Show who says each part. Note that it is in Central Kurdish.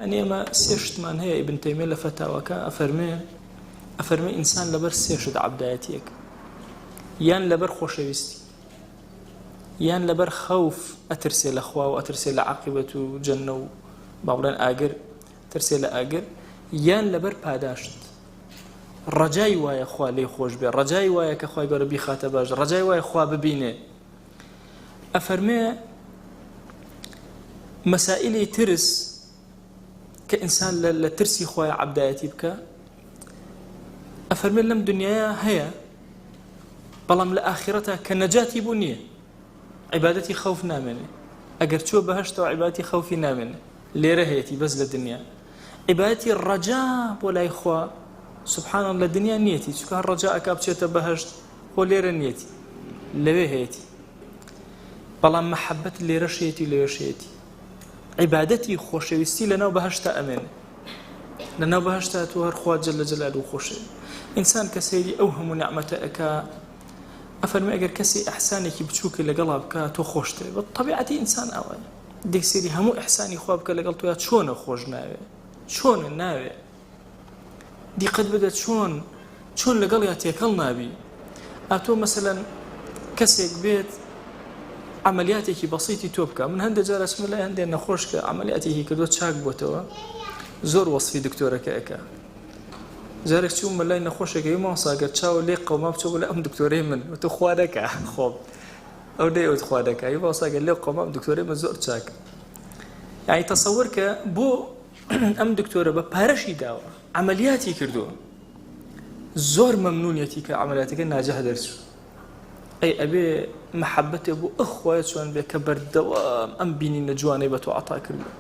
Speaker 1: يعني ما سيشتمان هي ابن تيمية لفتاوك أفرمي إنسان لبر سيشد عبدايتيك يان لبر خوشويستي يان لبر خوف أترسي لأخوة وأترسي لعاقبة جنة وبابلان آقر ترسي لآقر يان لبر پاداشت ڕجای وایە خوا لێی خۆش بێ ڕجای وایە کە خوای گەورە بیخاتە باش ڕجای وایە خوا ببینێ ئەفەرمێ مەسائلەی ترس کە ئینسان لە ترسی خوای عەبدایەتی بکە ئەفەرمێ لەم دنیاە هەیە بەڵام لە ئاخرەتە کە نەجاتی بوو نییە عیبادەتی خەوف نامێنێ ئەگەر چوە بەهەشتەوە عیبادەتی خەوفی نامێنێ لێرە هەیەتی بەس لە دنیا عیبادەتی ڕەجا بۆ لای خوا سبحان الله الدنيا نيتي شو كان رجاءك بچێتە بەهەشت خۆ لێرە نیەتی لەوێ هەیەتی بەڵام محەبەت لێرەشێتی لێرەشێتی عیبادەتی خۆشەویستی لەناو بەهەشتا ئەمێنێ لەناو بەهەشتا تۆ هەر خوا جەل جەلالوهو خۆشە ئینسان کە سەیری ئەو هەموو نعمەتە ئەکا ئەفەرمێ ئەگەر کەسی ئەحسانێکی بچووکە لەگەڵا بکە تۆ خۆشترێ بە طەبیعەتی ئینسان ئەوەیە دێک سەیری هەموو ئەحسانی خوا بکە لەگەڵ تۆ چۆنە خۆش ناوێ چۆنە ناوێ دیقەت بدە چۆن لەگەڵ یا تێکەڵ نابی ئاتۆ مەسەلەن کەسێک بێت عملیاتێکی بەسیتی تۆ بکە من هەندێک جار ئەچمە لای هەندێک نەخۆش کە عملیاتێکی کردووە چاک بۆتەوە زۆر وەسفی دکتۆرەکە ئەکا جارێک چوومە لای نەخۆشێکی ماساگەر چاوە لێ قەوما بچۆ لە ئەم دکتۆرەی من تۆ خوا دەکا خۆب ئەو دەیەوت خوا دەکا هی ماساگەر لێ قەوما دکتۆرەی من زۆر چاک یعنی تەسەوور کە بۆ ئەم دکتۆرە بە پارەشی داوە عملیاتی کردووە زۆر مەمنونیەتی کە عملیاتەکە ناجەح دەرچوو ئەی ئەبێ محەبەتێ بۆ ئەخوایە چۆن بێ کە بەردەوام ئەم بینینە جوانەی بە تۆ عەتا کردووە